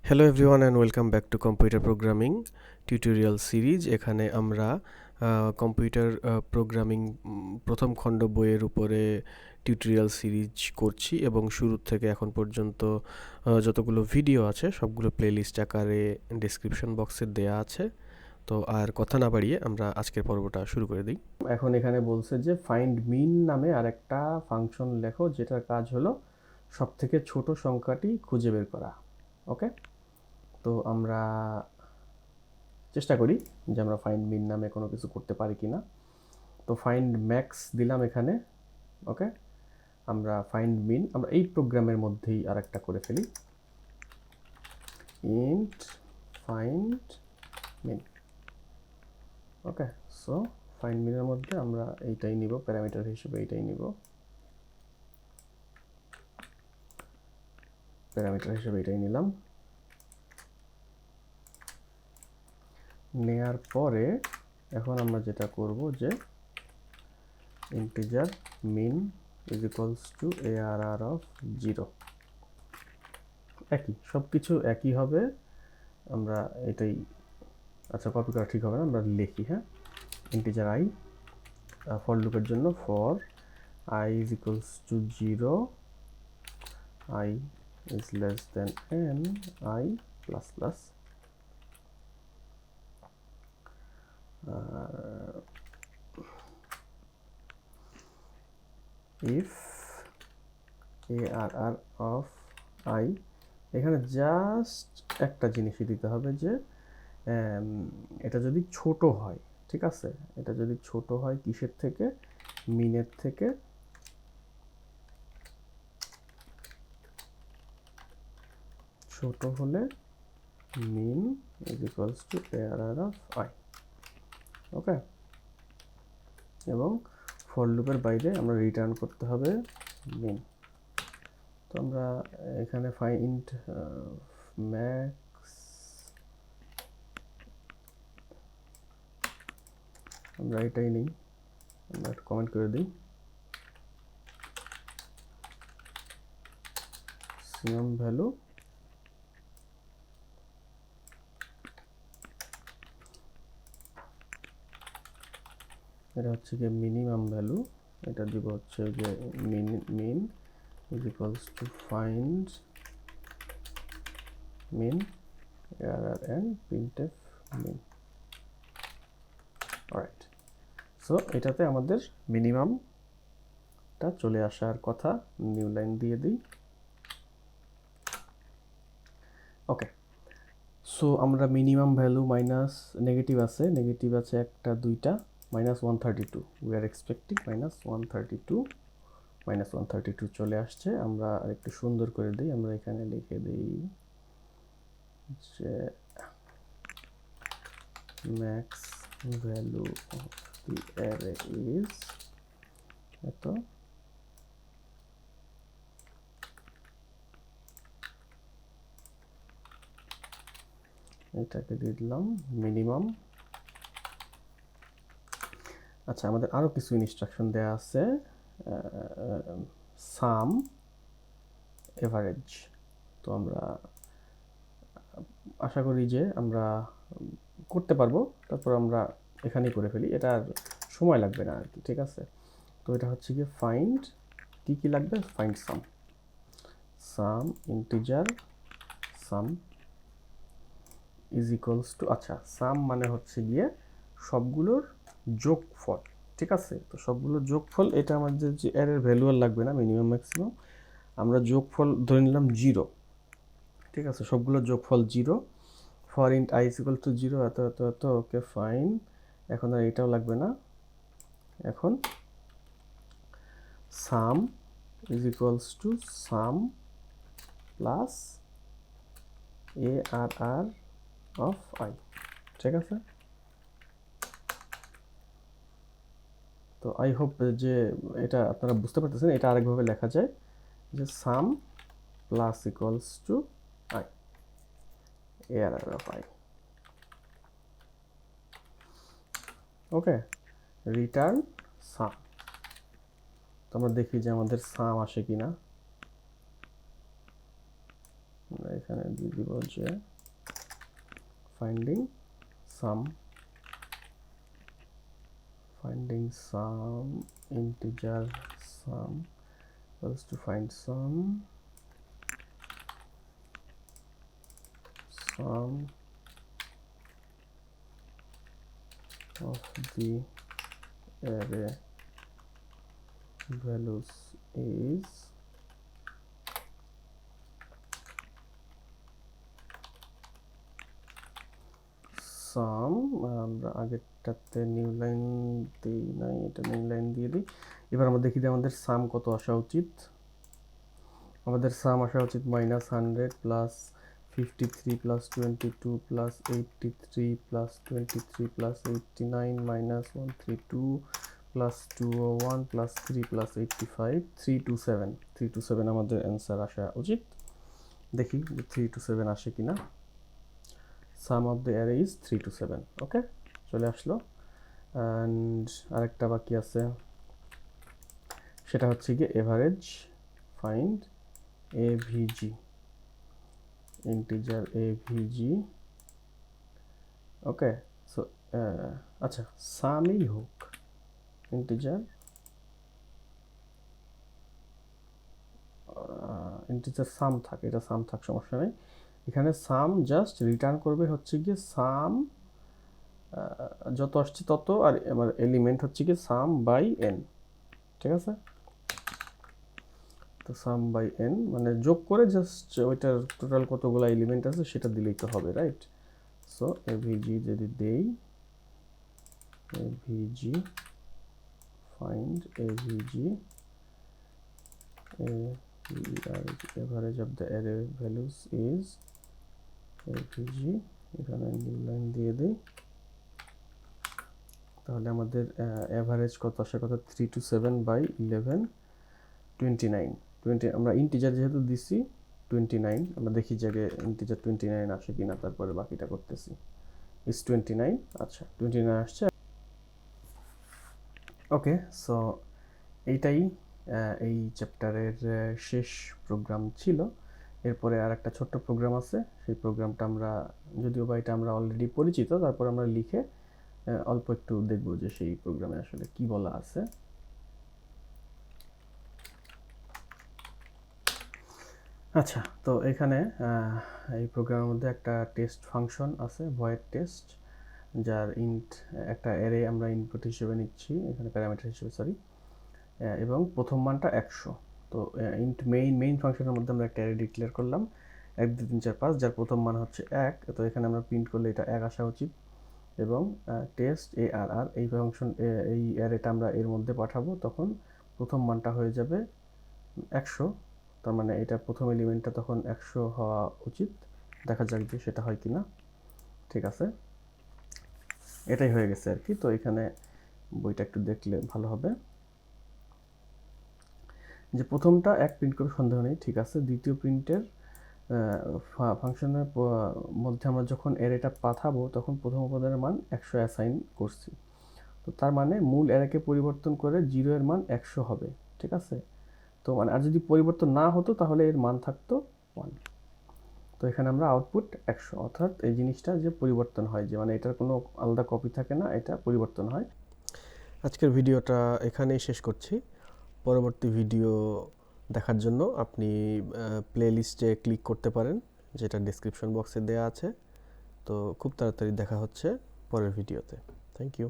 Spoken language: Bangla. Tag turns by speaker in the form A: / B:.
A: Hello everyone and welcome back to computer programming tutorial series. এখানে আমরা কম্পিউটার প্রোগ্রামিং প্রথম খণ্ড বইয়ের উপরে টিউটোরিয়াল সিরিজ করছি এবং শুরু থেকে এখন পর্যন্ত যতগুলো ভিডিও আছে সবগুলো প্লেলিস্ট আকারে ডেসক্রিপশন বক্সে দেয়া আছে। তো আর কথা না বাড়িয়ে আমরা আজকের পর্বটা শুরু করে দিই। এখন এখানে বলছে যে ফাইন্ড মিন নামে আরেকটা ফাংশন লেখো যেটার কাজ হলো সবথেকে ছোট সংখ্যাটি খুঁজে বের করা। ওকে, তো আমরা চেষ্টা করি যে আমরা ফাইন্ড মিন নামে কোনো কিছু করতে পারি কি না। তো ফাইন্ড ম্যাক্স দিলাম এখানে। ওকে, আমরা ফাইন্ড মিন আমরা এই প্রোগ্রামের মধ্যেই আরেকটা করে ফেলি, ইন্ট ফাইন্ড মিন। ওকে, সো ফাইন্ড মিনের মধ্যে আমরা এইটাই নিব, প্যারামিটার হিসেবে এইটাই নিব, প্যারামিটার হিসেবে এইটাই নিলাম। নেয়ার পরে এখন আমরা যেটা করব যে integer min is equals to ARR of 0। একই, সব কিছু একই হবে। আমরা এটাই, আচ্ছা কপি করা ঠিক হবে না, আমরা লিখি। হ্যাঁ, ইন্টিজার আই ফর লুপের জন্য for I is equals two 0, I is less than n, I plus plus if ARR of I. এখানে জাস্ট একটা জিনিসই দিতে হবে যে এটা যদি ছোট হয়, ঠিক আছে, এটা যদি ছোট হয় কিসের থেকে, মিনের থেকে, ছোট হলে min is equals to ARR of I. Okay, এবং ফর লুপের বাইরে আমরা রিটার্ন করতে হবে মিন। তো আমরা এখানে ফাইন্ড ম্যাক্স, আমরা এটাই নিই, আমরা একটা কমেন্ট করে দিই, সিএম ভ্যালু এটা হচ্ছে গিয়ে মিনিমাম ভ্যালু, এটা দিব হচ্ছে যে min is equals to find min ARR and printf min. Alright, so এটাতে আমাদের মিনিমামটা চলে আসার কথা। নিউ লাইন দিয়ে দিই। ওকে, সো আমরা মিনিমাম ভ্যালু মাইনাস নেগেটিভ আছে একটা দুইটা, -132, উই আর এক্সপেক্টিং -132 চলে আসছে। আমরা আরেকটু সুন্দর করে দিই, আমরা এখানে লিখে দিই যে max value of the array is এত, এটাকে দিয়ে দিলাম মিনিমাম। আচ্ছা, আমাদের আরও কিছু ইনস্ট্রাকশন দেওয়া আছে, সাম এভারেজ। তো আমরা আশা করি যে আমরা করতে পারবো, তারপর আমরা এখানেই করে ফেলি, এটা আর সময় লাগবে না আর কি, ঠিক আছে। তো এটা হচ্ছে গিয়ে ফাইন্ড, কি লাগবে, find some integer some is equals two, আচ্ছা সাম মানে হচ্ছে গিয়ে সবগুলোর যোগফল, ঠিক আছে। তো সবগুলোর যোগফল, এটা আমাদের যে এর ভ্যালু আর লাগবে না, মিনিমাম ম্যাক্সিমাম, আমরা যোগফল ধরে নিলাম 0, ঠিক আছে, সবগুলোর যোগফল 0। For int I is equal to 0, এত এত এত, ওকে ফাইন। এখন আর এটাও লাগবে না, এখন সাম is equals to some plus ARR of I, ঠিক আছে। তো আই হোপ যে এটা আপনারা বুঝতে পারতেছেন। এটা আরেকভাবে লেখা যায় যে sum plus equals to I, ARR of I. Okay, return sum. তো আমরা দেখি যে আমাদের সাম আসে কিনা। আমরা এখানে দিয়ে দিব যে finding sum integer sum equals to find sum of the array values is sum আমরা আগেরটাতে নিউ লাইন দিই নাই, এটা নিউ লাইন দিয়ে দিই। এবার আমরা দেখি যে আমাদের সাম কত আসা উচিত। আমাদের সাম আসা উচিত -100 plus 53 plus 22 plus 83 plus 23 plus 89 -132 plus 201 plus 3 plus 85 327 আমাদের অ্যান্সার আসা উচিত। দেখি যে 327 আসে কিনা। Sum of the array is 327। Okay, চলে আসলো। অ্যান্ড আরেকটা বাকি আছে, সেটা হচ্ছে কি average find AVG, integer AVG. Okay, so আচ্ছা সামই হোক, ইন্টিজার সাম থাক, এটা সাম থাক, সমস্যা নেই। এখানে সাম জাস্ট রিটার্ন করবে হচ্ছে গিয়ে সাম যত আসছে তত, আর আমার এলিমেন্ট হচ্ছে কি সাম বাই এন। ঠিক আছে, তো সাম বাই এন মানে যোগ করে জাস্ট ওইটার টোটাল কতগুলো এলিমেন্ট আছে সেটা দিলেই তো হবে, রাইট? সো এভিজি যদি দেই, AVG find AVG average of the array values is AVG, এখানে নিউ লাইন দিয়ে দিই। তাহলে আমাদের অ্যাভারেজ কত আসে, কত 327 বাই 11 29 20। আমরা ইন্টিজার যেহেতু দিছি 29, আমরা দেখি যে আগে ইন্টিজার 29 আসে কিনা, তারপরে বাকিটা করতেছি। ইজ 29, আচ্ছা 29 আসছে। ওকে, সো এইটাই এই চ্যাপ্টারের শেষ প্রোগ্রাম ছিল। এরপরে আর একটা ছোট্ট প্রোগ্রাম আছে, সেই প্রোগ্রামটা আমরা, যদিও বা এটা আমরা অলরেডি পরিচিত, তারপর আমরা লিখে অল্প একটু দেখব যে সেই প্রোগ্রামে আসলে কি বলা আছে। আচ্ছা, তো এখানে এই প্রোগ্রামের মধ্যে একটা টেস্ট ফাংশন আছে, ভয়েড টেস্ট, যার একটা অ্যারে আমরা ইনপুট হিসেবে নিচ্ছি, এখানে প্যারামিটার হিসেবে, সরি, এবং প্রথম মানটা 100। তো মেইন ফাংশনের মধ্যে আমরা একটা অ্যারে ডিক্লেয়ার করলাম 1 2 3 4 5, যার প্রথম মান হচ্ছে 1। তো এখানে আমরা প্রিন্ট করলে এটা 1 আসা উচিত, এবং টেস্ট ARR এই ফাংশন, এই অ্যারেটা আমরা এর মধ্যে পাঠাবো, তখন প্রথম মানটা হয়ে যাবে 100। তার মানে এটা প্রথম এলিমেন্টটা তখন 100 হওয়া উচিত। দেখা যাক যে সেটা হয় কিনা। ঠিক আছে, এটাই হয়ে গেছে আর কি। তো এখানে বইটা একটু দেখলে ভালো হবে, যে প্রথমটা 1 প্রিন্ট করে সন্দেহ নেই, ঠিক আছে। দ্বিতীয় প্রিন্টের ফাংশনের মধ্যে আমরা যখন অ্যারেটা পাঠাবো তখন প্রথম উপাদানের মান 100 অ্যাসাইন করছি। তো তার মানে মূল অ্যারেকে পরিবর্তন করে 0 এর মান 100 হবে, ঠিক আছে। তো মানে আর যদি পরিবর্তন না হতো তাহলে এর মান থাকতো 1। তো এখানে আমরা আউটপুট 100, অর্থাৎ এই জিনিসটা যে পরিবর্তন হয়, যে মানে এটার কোনো আলাদা কপি থাকে না, এটা পরিবর্তন হয়। আজকের ভিডিওটা এখানেই শেষ করছি। পরবর্তী ভিডিও দেখার জন্য আপনি প্লেলিস্টে ক্লিক করতে পারেন, যেটা ডেসক্রিপশন বক্সে দেওয়া আছে। তো খুব তাড়াতাড়ি দেখা হচ্ছে পরের ভিডিওতে। Thank you.